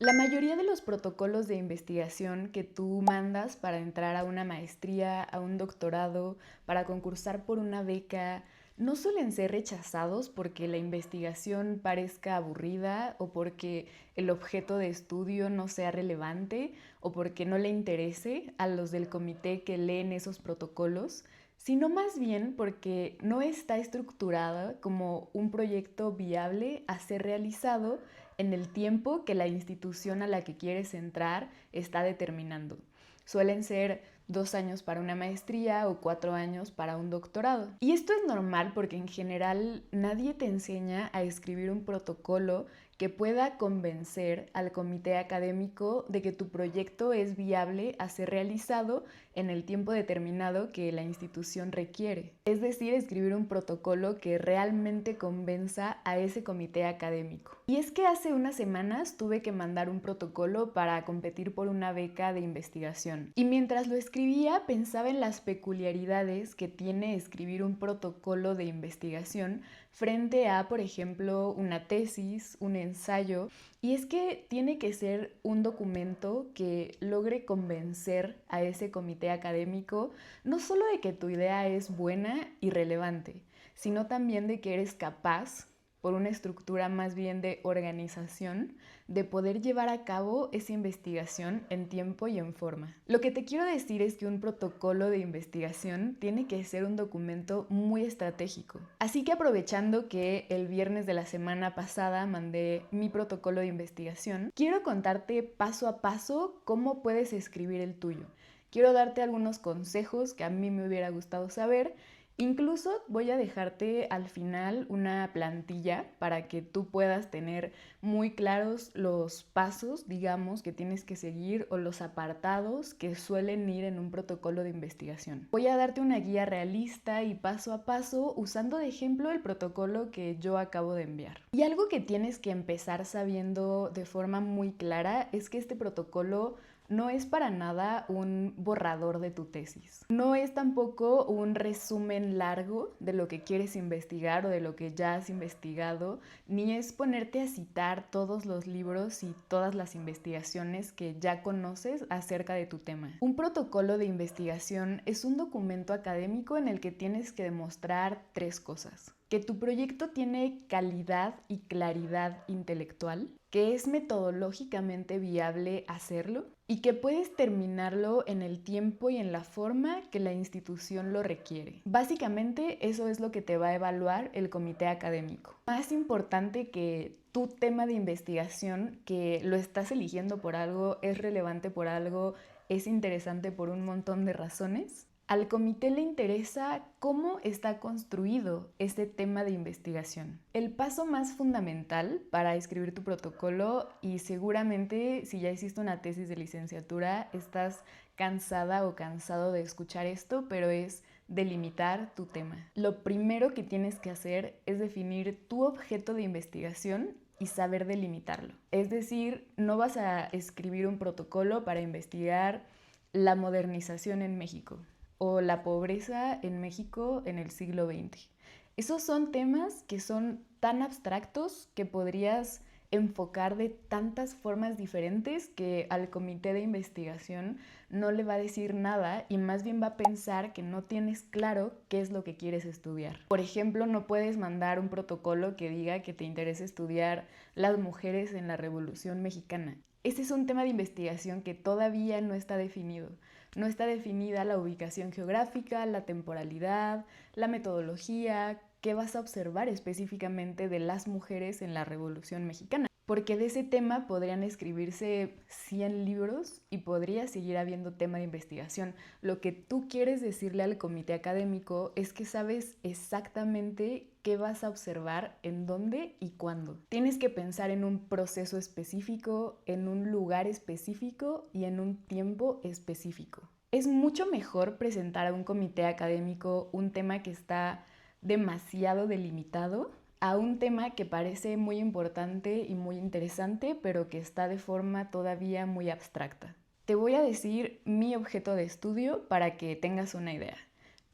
La mayoría de los protocolos de investigación que tú mandas para entrar a una maestría, a un doctorado, para concursar por una beca, no suelen ser rechazados porque la investigación parezca aburrida o porque el objeto de estudio no sea relevante o porque no le interese a los del comité que leen esos protocolos, sino más bien porque no está estructurada como un proyecto viable a ser realizado en el tiempo que la institución a la que quieres entrar está determinando. Suelen ser 2 años para una maestría o 4 años para un doctorado. Y esto es normal porque en general nadie te enseña a escribir un protocolo que pueda convencer al comité académico de que tu proyecto es viable a ser realizado en el tiempo determinado que la institución requiere. Es decir, escribir un protocolo que realmente convenza a ese comité académico. Y es que hace unas semanas tuve que mandar un protocolo para competir por una beca de investigación. Y mientras lo escribía pensaba en las peculiaridades que tiene escribir un protocolo de investigación frente a, por ejemplo, una tesis, un ensayo, y es que tiene que ser un documento que logre convencer a ese comité académico no solo de que tu idea es buena y relevante, sino también de que eres capaz, por una estructura más bien de organización, de poder llevar a cabo esa investigación en tiempo y en forma. Lo que te quiero decir es que un protocolo de investigación tiene que ser un documento muy estratégico. Así que aprovechando que el viernes de la semana pasada mandé mi protocolo de investigación, quiero contarte paso a paso cómo puedes escribir el tuyo. Quiero darte algunos consejos que a mí me hubiera gustado saber. Incluso voy a dejarte al final una plantilla para que tú puedas tener muy claros los pasos, digamos, que tienes que seguir o los apartados que suelen ir en un protocolo de investigación. Voy a darte una guía realista y paso a paso usando de ejemplo el protocolo que yo acabo de enviar. Y algo que tienes que empezar sabiendo de forma muy clara es que este protocolo no es para nada un borrador de tu tesis. No es tampoco un resumen largo de lo que quieres investigar o de lo que ya has investigado, ni es ponerte a citar todos los libros y todas las investigaciones que ya conoces acerca de tu tema. Un protocolo de investigación es un documento académico en el que tienes que demostrar tres cosas: que tu proyecto tiene calidad y claridad intelectual, que es metodológicamente viable hacerlo y que puedes terminarlo en el tiempo y en la forma que la institución lo requiere. Básicamente eso es lo que te va a evaluar el comité académico. Más importante que tu tema de investigación, que lo estás eligiendo por algo, es relevante por algo, es interesante por un montón de razones. Al comité le interesa cómo está construido ese tema de investigación. El paso más fundamental para escribir tu protocolo, y seguramente si ya hiciste una tesis de licenciatura estás cansada o cansado de escuchar esto, pero es delimitar tu tema. Lo primero que tienes que hacer es definir tu objeto de investigación y saber delimitarlo. Es decir, no vas a escribir un protocolo para investigar la modernización en México o la pobreza en México en el siglo XX. Esos son temas que son tan abstractos que podrías enfocar de tantas formas diferentes que al comité de investigación no le va a decir nada y más bien va a pensar que no tienes claro qué es lo que quieres estudiar. Por ejemplo, no puedes mandar un protocolo que diga que te interesa estudiar las mujeres en la Revolución Mexicana. Ese es un tema de investigación que todavía no está definido. No está definida la ubicación geográfica, la temporalidad, la metodología, qué vas a observar específicamente de las mujeres en la Revolución Mexicana. Porque de ese tema podrían escribirse 100 libros y podría seguir habiendo tema de investigación. Lo que tú quieres decirle al comité académico es que sabes exactamente qué vas a observar, en dónde y cuándo. Tienes que pensar en un proceso específico, en un lugar específico y en un tiempo específico. Es mucho mejor presentar a un comité académico un tema que está demasiado delimitado a un tema que parece muy importante y muy interesante, pero que está de forma todavía muy abstracta. Te voy a decir mi objeto de estudio para que tengas una idea.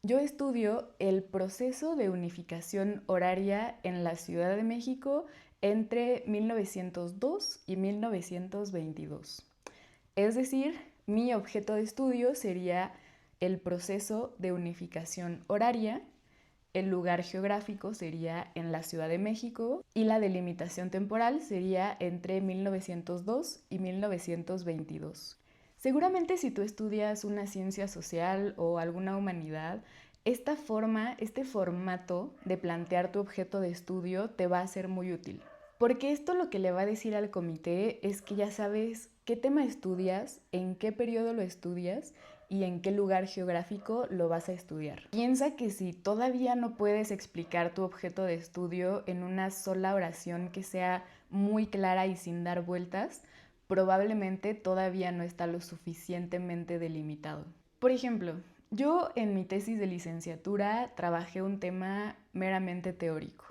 Yo estudio el proceso de unificación horaria en la Ciudad de México entre 1902 y 1922. Es decir, mi objeto de estudio sería el proceso de unificación horaria, el lugar geográfico sería en la Ciudad de México y la delimitación temporal sería entre 1902 y 1922. Seguramente si tú estudias una ciencia social o alguna humanidad, este formato de plantear tu objeto de estudio te va a ser muy útil. Porque esto lo que le va a decir al comité es que ya sabes qué tema estudias, en qué periodo lo estudias y en qué lugar geográfico lo vas a estudiar. Piensa que si todavía no puedes explicar tu objeto de estudio en una sola oración que sea muy clara y sin dar vueltas, probablemente todavía no está lo suficientemente delimitado. Por ejemplo, yo en mi tesis de licenciatura trabajé un tema meramente teórico.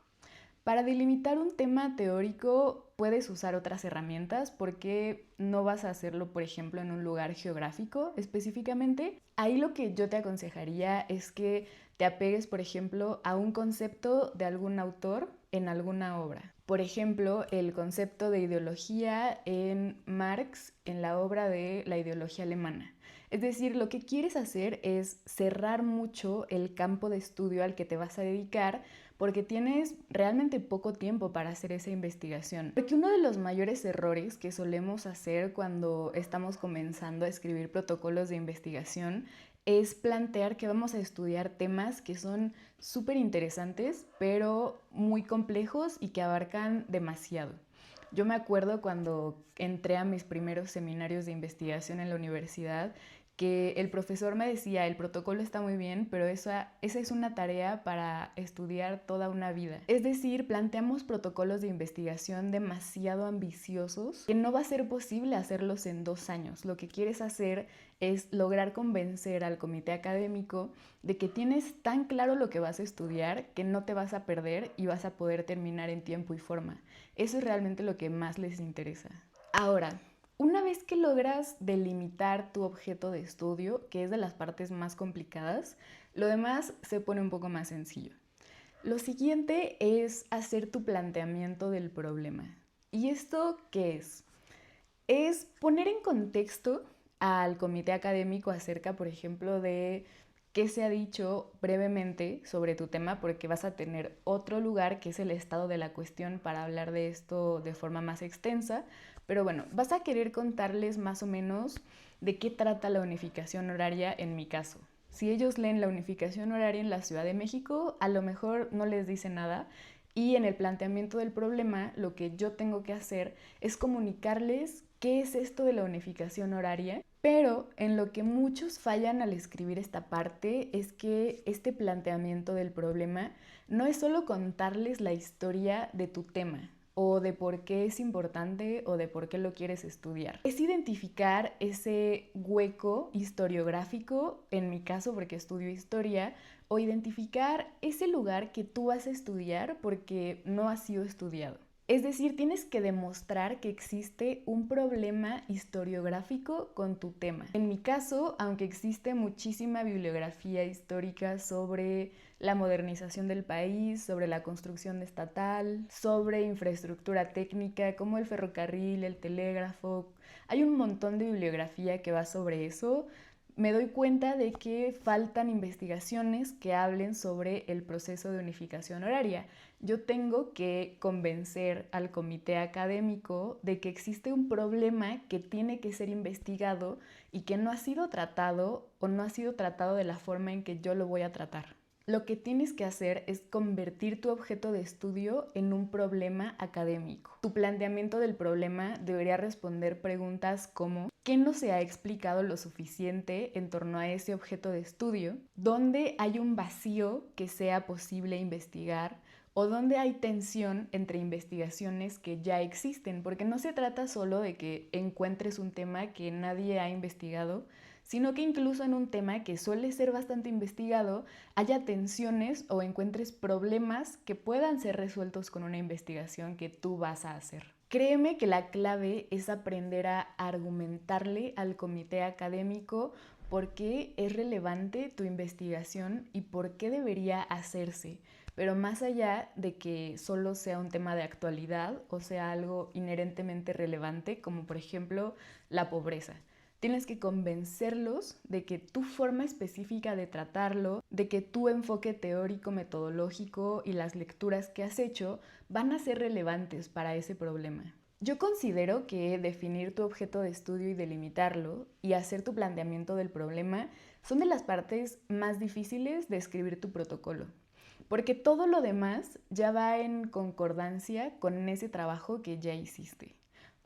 Para delimitar un tema teórico puedes usar otras herramientas porque no vas a hacerlo, por ejemplo, en un lugar geográfico específicamente. Ahí lo que yo te aconsejaría es que te apegues, por ejemplo, a un concepto de algún autor en alguna obra. Por ejemplo, el concepto de ideología en Marx en la obra de La ideología alemana. Es decir, lo que quieres hacer es cerrar mucho el campo de estudio al que te vas a dedicar porque tienes realmente poco tiempo para hacer esa investigación. Porque uno de los mayores errores que solemos hacer cuando estamos comenzando a escribir protocolos de investigación es plantear que vamos a estudiar temas que son súper interesantes, pero muy complejos y que abarcan demasiado. Yo me acuerdo cuando entré a mis primeros seminarios de investigación en la universidad que el profesor me decía, el protocolo está muy bien, pero esa es una tarea para estudiar toda una vida. Es decir, planteamos protocolos de investigación demasiado ambiciosos que no va a ser posible hacerlos en 2 años. Lo que quieres hacer es lograr convencer al comité académico de que tienes tan claro lo que vas a estudiar que no te vas a perder y vas a poder terminar en tiempo y forma. Eso es realmente lo que más les interesa. Ahora, una vez que logras delimitar tu objeto de estudio, que es de las partes más complicadas, lo demás se pone un poco más sencillo. Lo siguiente es hacer tu planteamiento del problema. ¿Y esto qué es? Es poner en contexto al comité académico acerca, por ejemplo, de qué se ha dicho brevemente sobre tu tema, porque vas a tener otro lugar que es el estado de la cuestión para hablar de esto de forma más extensa. Pero bueno, vas a querer contarles más o menos de qué trata la unificación horaria en mi caso. Si ellos leen la unificación horaria en la Ciudad de México, a lo mejor no les dice nada. Y en el planteamiento del problema, lo que yo tengo que hacer es comunicarles qué es esto de la unificación horaria. Pero en lo que muchos fallan al escribir esta parte es que este planteamiento del problema no es solo contarles la historia de tu tema, o de por qué es importante o de por qué lo quieres estudiar. Es identificar ese hueco historiográfico, en mi caso porque estudio historia, o identificar ese lugar que tú vas a estudiar porque no ha sido estudiado. Es decir, tienes que demostrar que existe un problema historiográfico con tu tema. En mi caso, aunque existe muchísima bibliografía histórica sobre la modernización del país, sobre la construcción estatal, sobre infraestructura técnica como el ferrocarril, el telégrafo, hay un montón de bibliografía que va sobre eso. Me doy cuenta de que faltan investigaciones que hablen sobre el proceso de unificación horaria. Yo tengo que convencer al comité académico de que existe un problema que tiene que ser investigado y que no ha sido tratado o no ha sido tratado de la forma en que yo lo voy a tratar. Lo que tienes que hacer es convertir tu objeto de estudio en un problema académico. Tu planteamiento del problema debería responder preguntas como ¿qué no se ha explicado lo suficiente en torno a ese objeto de estudio? ¿Dónde hay un vacío que sea posible investigar? ¿O dónde hay tensión entre investigaciones que ya existen? Porque no se trata solo de que encuentres un tema que nadie ha investigado, sino que incluso en un tema que suele ser bastante investigado haya tensiones o encuentres problemas que puedan ser resueltos con una investigación que tú vas a hacer. Créeme que la clave es aprender a argumentarle al comité académico por qué es relevante tu investigación y por qué debería hacerse. pero más allá de que solo sea un tema de actualidad o sea algo inherentemente relevante, como por ejemplo la pobreza. Tienes que convencerlos de que tu forma específica de tratarlo, de que tu enfoque teórico, metodológico y las lecturas que has hecho van a ser relevantes para ese problema. Yo considero que definir tu objeto de estudio y delimitarlo y hacer tu planteamiento del problema son de las partes más difíciles de escribir tu protocolo, porque todo lo demás ya va en concordancia con ese trabajo que ya hiciste.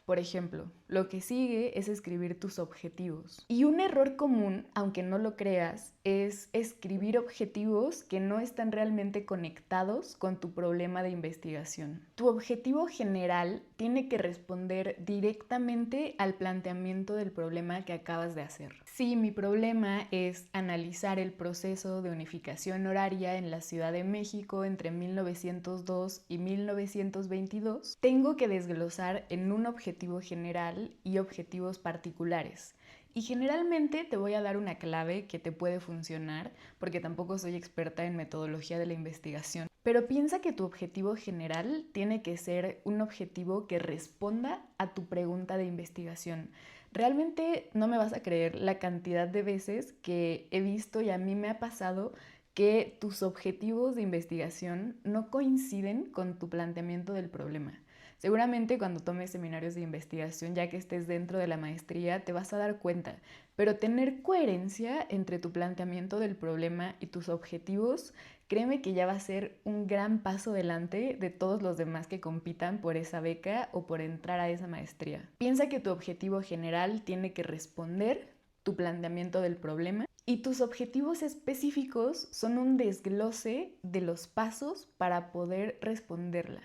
Por ejemplo, lo que sigue es escribir tus objetivos. Y un error común, aunque no lo creas, es escribir objetivos que no están realmente conectados con tu problema de investigación. Tu objetivo general tiene que responder directamente al planteamiento del problema que acabas de hacer. Si mi problema es analizar el proceso de unificación horaria en la Ciudad de México entre 1902 y 1922, tengo que desglosar en un objetivo general y objetivos particulares. Y generalmente te voy a dar una clave que te puede funcionar, porque tampoco soy experta en metodología de la investigación. Pero piensa que tu objetivo general tiene que ser un objetivo que responda a tu pregunta de investigación. Realmente no me vas a creer la cantidad de veces que he visto y a mí me ha pasado que tus objetivos de investigación no coinciden con tu planteamiento del problema. Seguramente cuando tomes seminarios de investigación, ya que estés dentro de la maestría, te vas a dar cuenta, pero tener coherencia entre tu planteamiento del problema y tus objetivos, créeme que ya va a ser un gran paso adelante de todos los demás que compitan por esa beca o por entrar a esa maestría. Piensa que tu objetivo general tiene que responder tu planteamiento del problema y tus objetivos específicos son un desglose de los pasos para poder responderla.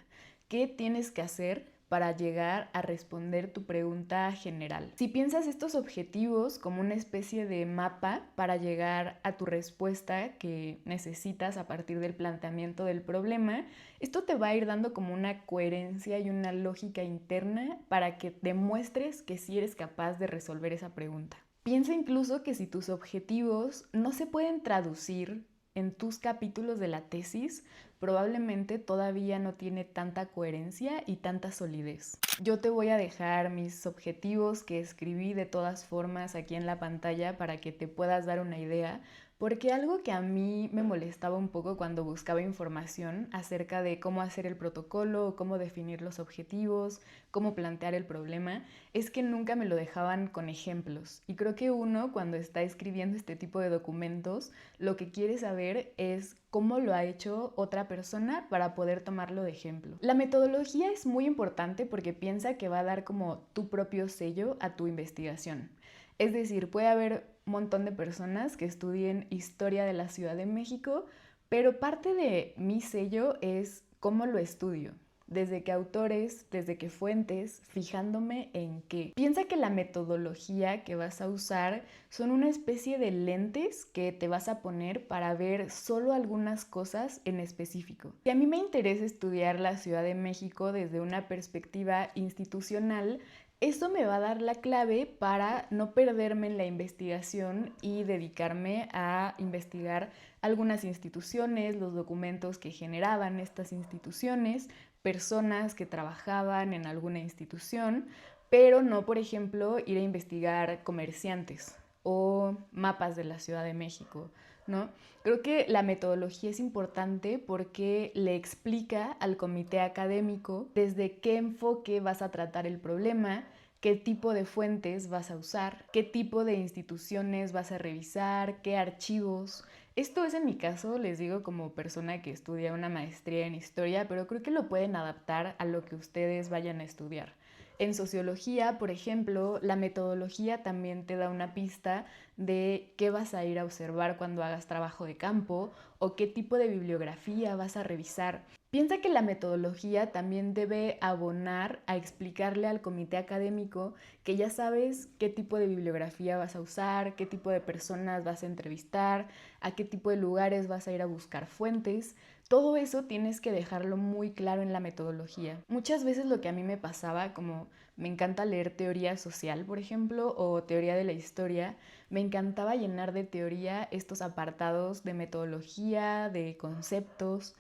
¿Qué tienes que hacer para llegar a responder tu pregunta general? Si piensas estos objetivos como una especie de mapa para llegar a tu respuesta que necesitas a partir del planteamiento del problema, esto te va a ir dando como una coherencia y una lógica interna para que demuestres que sí eres capaz de resolver esa pregunta. Piensa incluso que si tus objetivos no se pueden traducir en tus capítulos de la tesis, probablemente todavía no tiene tanta coherencia y tanta solidez. Yo te voy a dejar mis objetivos que escribí de todas formas aquí en la pantalla para que te puedas dar una idea, porque algo que a mí me molestaba un poco cuando buscaba información acerca de cómo hacer el protocolo, cómo definir los objetivos, cómo plantear el problema, es que nunca me lo dejaban con ejemplos. Y creo que uno, cuando está escribiendo este tipo de documentos, lo que quiere saber es cómo lo ha hecho otra persona para poder tomarlo de ejemplo. La metodología es muy importante porque piensa que va a dar como tu propio sello a tu investigación. Es decir, puede haber un montón de personas que estudien historia de la Ciudad de México, pero parte de mi sello es cómo lo estudio. Desde qué autores, desde qué fuentes, fijándome en qué. Piensa que la metodología que vas a usar son una especie de lentes que te vas a poner para ver solo algunas cosas en específico. Si a mí me interesa estudiar la Ciudad de México desde una perspectiva institucional, eso me va a dar la clave para no perderme en la investigación y dedicarme a investigar algunas instituciones, los documentos que generaban estas instituciones, personas que trabajaban en alguna institución, pero no, por ejemplo, ir a investigar comerciantes o mapas de la Ciudad de México, ¿no? Creo que la metodología es importante porque le explica al comité académico desde qué enfoque vas a tratar el problema, qué tipo de fuentes vas a usar, qué tipo de instituciones vas a revisar, qué archivos. Esto es en mi caso, les digo, como persona que estudia una maestría en historia, pero creo que lo pueden adaptar a lo que ustedes vayan a estudiar. En sociología, por ejemplo, la metodología también te da una pista de qué vas a ir a observar cuando hagas trabajo de campo o qué tipo de bibliografía vas a revisar. Piensa que la metodología también debe abonar a explicarle al comité académico que ya sabes qué tipo de bibliografía vas a usar, qué tipo de personas vas a entrevistar, a qué tipo de lugares vas a ir a buscar fuentes. Todo eso tienes que dejarlo muy claro en la metodología. Muchas veces lo que a mí me pasaba, como me encanta leer teoría social, por ejemplo, o teoría de la historia, me encantaba llenar de teoría estos apartados de metodología, de conceptos,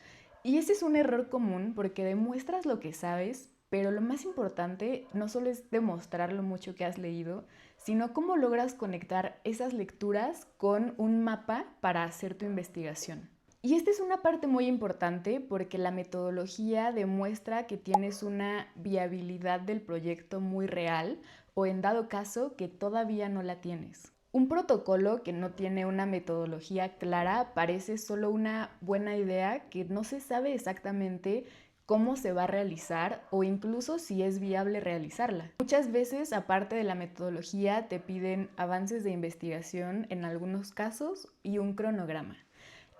Y ese es un error común porque demuestras lo que sabes, pero lo más importante no solo es demostrar lo mucho que has leído, sino cómo logras conectar esas lecturas con un mapa para hacer tu investigación. Y esta es una parte muy importante porque la metodología demuestra que tienes una viabilidad del proyecto muy real o en dado caso que todavía no la tienes. Un protocolo que no tiene una metodología clara parece solo una buena idea que no se sabe exactamente cómo se va a realizar o incluso si es viable realizarla. Muchas veces, aparte de la metodología, te piden avances de investigación en algunos casos y un cronograma.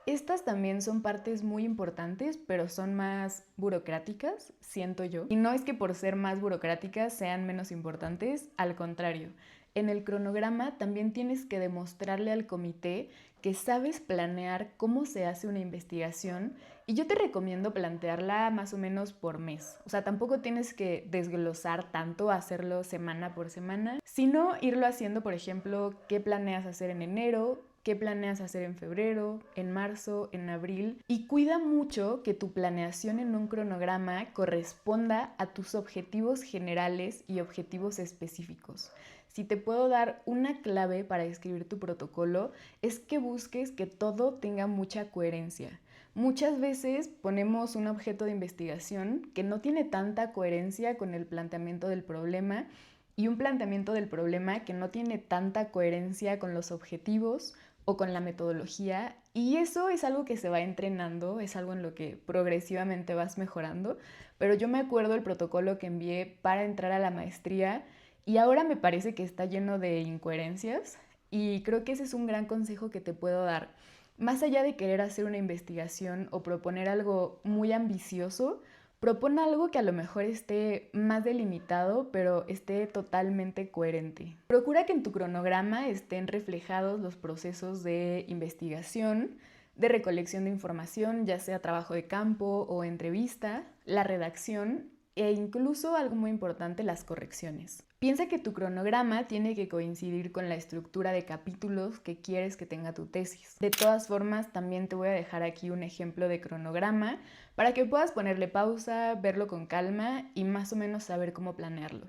Estas también son partes muy importantes, pero son más burocráticas, siento yo. Y no es que por ser más burocráticas sean menos importantes, al contrario. En el cronograma también tienes que demostrarle al comité que sabes planear cómo se hace una investigación y yo te recomiendo plantearla más o menos por mes. O sea, tampoco tienes que desglosar tanto, hacerlo semana por semana, sino irlo haciendo, por ejemplo, qué planeas hacer en enero, qué planeas hacer en febrero, en marzo, en abril. Y cuida mucho que tu planeación en un cronograma corresponda a tus objetivos generales y objetivos específicos. Si te puedo dar una clave para escribir tu protocolo, es que busques que todo tenga mucha coherencia. Muchas veces ponemos un objeto de investigación que no tiene tanta coherencia con el planteamiento del problema y un planteamiento del problema que no tiene tanta coherencia con los objetivos o con la metodología, y eso es algo que se va entrenando, es algo en lo que progresivamente vas mejorando, pero yo me acuerdo el protocolo que envié para entrar a la maestría y ahora me parece que está lleno de incoherencias y creo que ese es un gran consejo que te puedo dar. Más allá de querer hacer una investigación o proponer algo muy ambicioso, propon algo que a lo mejor esté más delimitado, pero esté totalmente coherente. Procura que en tu cronograma estén reflejados los procesos de investigación, de recolección de información, ya sea trabajo de campo o entrevista, la redacción e incluso, algo muy importante, las correcciones. Piensa que tu cronograma tiene que coincidir con la estructura de capítulos que quieres que tenga tu tesis. De todas formas, también te voy a dejar aquí un ejemplo de cronograma para que puedas ponerle pausa, verlo con calma y más o menos saber cómo planearlo.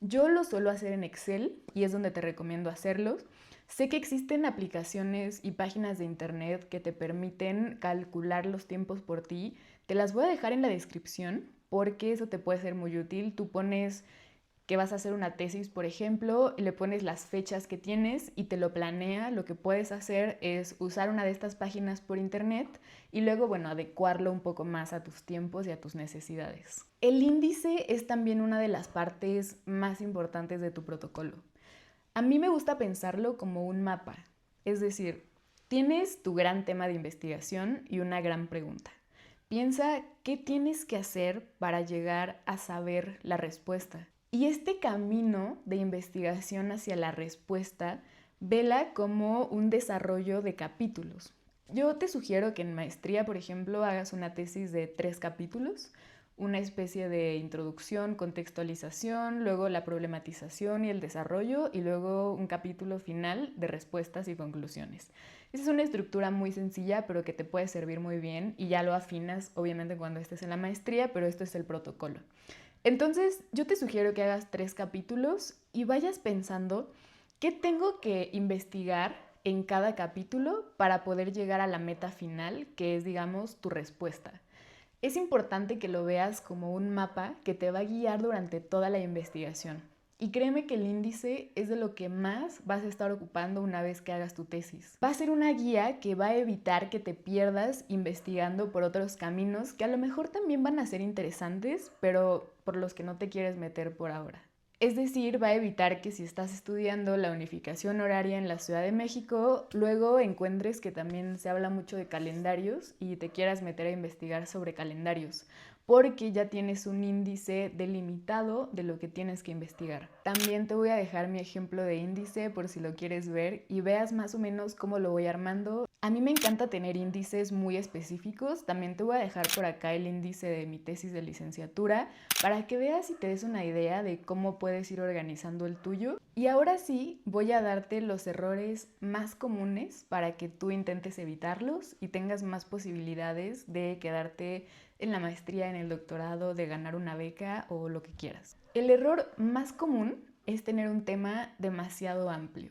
Yo lo suelo hacer en Excel y es donde te recomiendo hacerlo. Sé que existen aplicaciones y páginas de internet que te permiten calcular los tiempos por ti. Te las voy a dejar en la descripción porque eso te puede ser muy útil. Tú pones que vas a hacer una tesis, por ejemplo, y le pones las fechas que tienes y te lo planea. Lo que puedes hacer es usar una de estas páginas por internet y luego, bueno, adecuarlo un poco más a tus tiempos y a tus necesidades. El índice es también una de las partes más importantes de tu protocolo. A mí me gusta pensarlo como un mapa, es decir, tienes tu gran tema de investigación y una gran pregunta. Piensa qué tienes que hacer para llegar a saber la respuesta. Y este camino de investigación hacia la respuesta, vela como un desarrollo de capítulos. Yo te sugiero que en maestría, por ejemplo, hagas una tesis de 3 capítulos, una especie de introducción, contextualización, luego la problematización y el desarrollo, y luego un capítulo final de respuestas y conclusiones. Esa es una estructura muy sencilla, pero que te puede servir muy bien y ya lo afinas, obviamente, cuando estés en la maestría, pero esto es el protocolo. Entonces, yo te sugiero que hagas 3 capítulos y vayas pensando qué tengo que investigar en cada capítulo para poder llegar a la meta final, que es, digamos, tu respuesta. Es importante que lo veas como un mapa que te va a guiar durante toda la investigación. Y créeme que el índice es de lo que más vas a estar ocupando una vez que hagas tu tesis. Va a ser una guía que va a evitar que te pierdas investigando por otros caminos que a lo mejor también van a ser interesantes, pero por los que no te quieres meter por ahora. Es decir, va a evitar que si estás estudiando la unificación horaria en la Ciudad de México, luego encuentres que también se habla mucho de calendarios y te quieras meter a investigar sobre calendarios, porque ya tienes un índice delimitado de lo que tienes que investigar. También te voy a dejar mi ejemplo de índice por si lo quieres ver y veas más o menos cómo lo voy armando. A mí me encanta tener índices muy específicos. También te voy a dejar por acá el índice de mi tesis de licenciatura para que veas y te des una idea de cómo puedes ir organizando el tuyo. Y ahora sí, voy a darte los errores más comunes para que tú intentes evitarlos y tengas más posibilidades de quedarte en la maestría, en el doctorado, de ganar una beca o lo que quieras. El error más común es tener un tema demasiado amplio.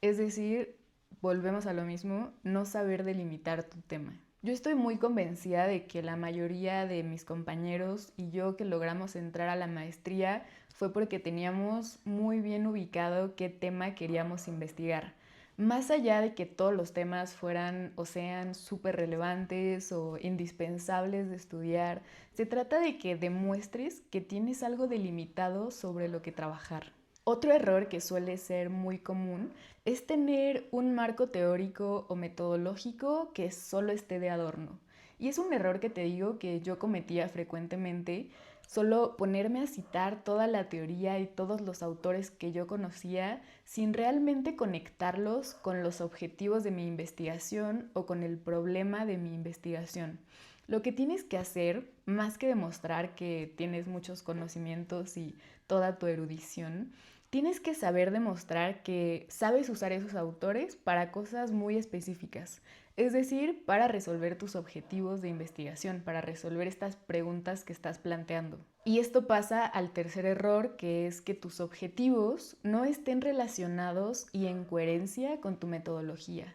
Es decir, volvemos a lo mismo, no saber delimitar tu tema. Yo estoy muy convencida de que la mayoría de mis compañeros y yo que logramos entrar a la maestría fue porque teníamos muy bien ubicado qué tema queríamos investigar. Más allá de que todos los temas fueran o sean súper relevantes o indispensables de estudiar, se trata de que demuestres que tienes algo delimitado sobre lo que trabajar. Otro error que suele ser muy común es tener un marco teórico o metodológico que solo esté de adorno. Y es un error que te digo que yo cometía frecuentemente, solo ponerme a citar toda la teoría y todos los autores que yo conocía sin realmente conectarlos con los objetivos de mi investigación o con el problema de mi investigación. Lo que tienes que hacer, más que demostrar que tienes muchos conocimientos y toda tu erudición, tienes que saber demostrar que sabes usar esos autores para cosas muy específicas, es decir, para resolver tus objetivos de investigación, para resolver estas preguntas que estás planteando. Y esto pasa al tercer error, que es que tus objetivos no estén relacionados y en coherencia con tu metodología.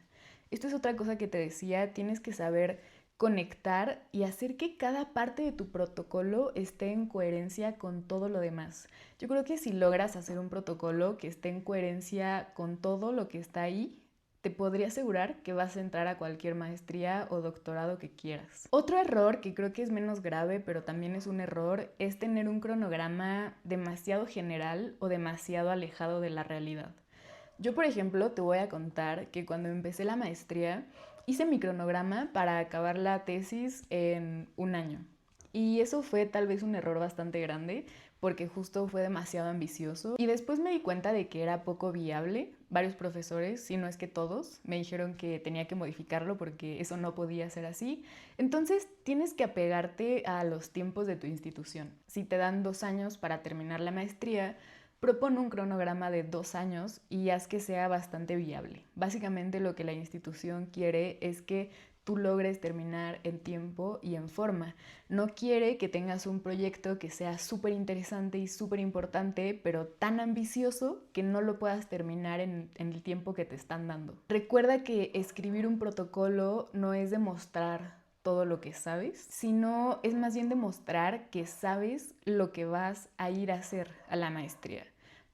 Esto es otra cosa que te decía, tienes que saber conectar y hacer que cada parte de tu protocolo esté en coherencia con todo lo demás. Yo creo que si logras hacer un protocolo que esté en coherencia con todo lo que está ahí, te podría asegurar que vas a entrar a cualquier maestría o doctorado que quieras. Otro error que creo que es menos grave, pero también es un error, es tener un cronograma demasiado general o demasiado alejado de la realidad. Yo, por ejemplo, te voy a contar que cuando empecé la maestría, hice mi cronograma para acabar la tesis en un año. Y eso fue tal vez un error bastante grande porque justo fue demasiado ambicioso. Y después me di cuenta de que era poco viable. Varios profesores, si no es que todos, me dijeron que tenía que modificarlo porque eso no podía ser así. Entonces tienes que apegarte a los tiempos de tu institución. Si te dan 2 años para terminar la maestría, propone un cronograma de 2 años y haz que sea bastante viable. Básicamente lo que la institución quiere es que tú logres terminar en tiempo y en forma. No quiere que tengas un proyecto que sea súper interesante y súper importante, pero tan ambicioso que no lo puedas terminar en el tiempo que te están dando. Recuerda que escribir un protocolo no es demostrar todo lo que sabes, sino es más bien demostrar que sabes lo que vas a ir a hacer a la maestría.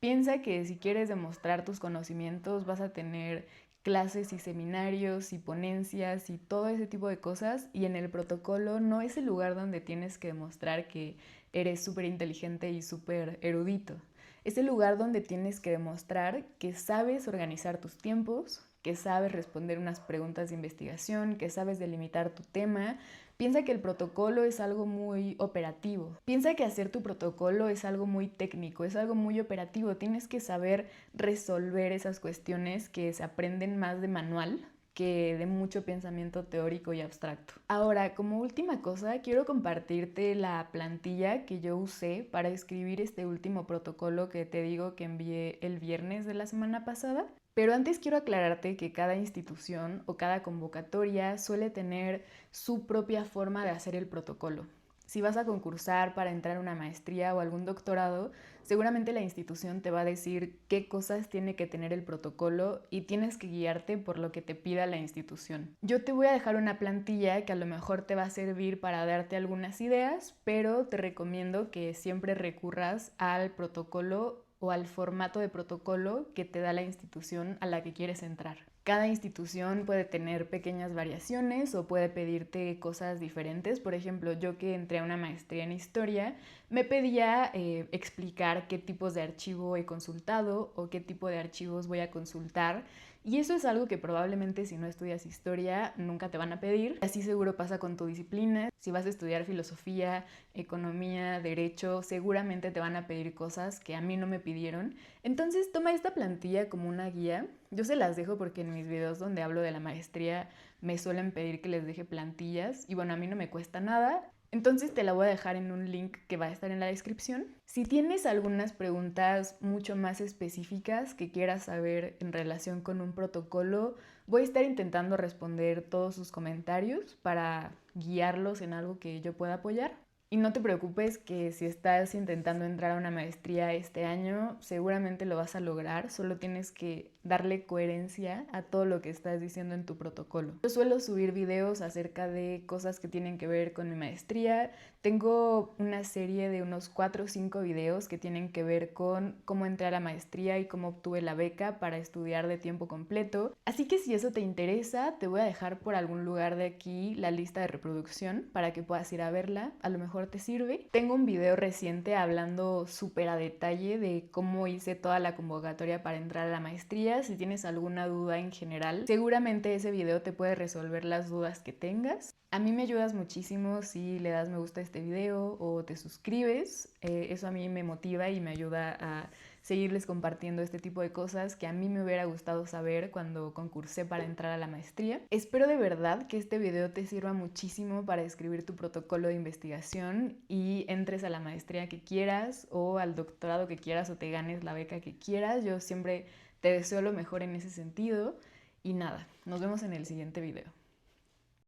Piensa que si quieres demostrar tus conocimientos vas a tener clases y seminarios y ponencias y todo ese tipo de cosas, y en el protocolo no es el lugar donde tienes que demostrar que eres súper inteligente y súper erudito. Es el lugar donde tienes que demostrar que sabes organizar tus tiempos, que sabes responder unas preguntas de investigación, que sabes delimitar tu tema. Piensa que el protocolo es algo muy operativo. Piensa que hacer tu protocolo es algo muy técnico, es algo muy operativo. Tienes que saber resolver esas cuestiones que se aprenden más de manual que de mucho pensamiento teórico y abstracto. Ahora, como última cosa, quiero compartirte la plantilla que yo usé para escribir este último protocolo que te digo que envié el viernes de la semana pasada. Pero antes quiero aclararte que cada institución o cada convocatoria suele tener su propia forma de hacer el protocolo. Si vas a concursar para entrar a una maestría o algún doctorado, seguramente la institución te va a decir qué cosas tiene que tener el protocolo y tienes que guiarte por lo que te pida la institución. Yo te voy a dejar una plantilla que a lo mejor te va a servir para darte algunas ideas, pero te recomiendo que siempre recurras al protocolo o al formato de protocolo que te da la institución a la que quieres entrar. Cada institución puede tener pequeñas variaciones o puede pedirte cosas diferentes. Por ejemplo, yo que entré a una maestría en historia, me pedía explicar qué tipos de archivo he consultado o qué tipo de archivos voy a consultar. Y eso es algo que probablemente si no estudias historia nunca te van a pedir. Así seguro pasa con tu disciplina. Si vas a estudiar filosofía, economía, derecho, seguramente te van a pedir cosas que a mí no me pidieron. Entonces toma esta plantilla como una guía. Yo se las dejo porque en mis videos donde hablo de la maestría me suelen pedir que les deje plantillas y bueno, a mí no me cuesta nada. Entonces te la voy a dejar en un link que va a estar en la descripción. Si tienes algunas preguntas mucho más específicas que quieras saber en relación con un protocolo, voy a estar intentando responder todos sus comentarios para guiarlos en algo que yo pueda apoyar. Y no te preocupes que si estás intentando entrar a una maestría este año, seguramente lo vas a lograr, solo tienes que darle coherencia a todo lo que estás diciendo en tu protocolo. Yo suelo subir videos acerca de cosas que tienen que ver con mi maestría. Tengo una serie de unos 4 o 5 videos que tienen que ver con cómo entré a la maestría y cómo obtuve la beca para estudiar de tiempo completo. Así que si eso te interesa, te voy a dejar por algún lugar de aquí la lista de reproducción para que puedas ir a verla. A lo mejor te sirve. Tengo un video reciente hablando súper a detalle de cómo hice toda la convocatoria para entrar a la maestría. Si tienes alguna duda en general, seguramente ese video te puede resolver las dudas que tengas. A mí me ayudas muchísimo si le das me gusta a este video o te suscribes. Eso a mí me motiva y me ayuda a seguirles compartiendo este tipo de cosas que a mí me hubiera gustado saber cuando concursé para entrar a la maestría. Espero de verdad que este video te sirva muchísimo para escribir tu protocolo de investigación y entres a la maestría que quieras o al doctorado que quieras o te ganes la beca que quieras. Yo siempre te deseo lo mejor en ese sentido y nada, nos vemos en el siguiente video.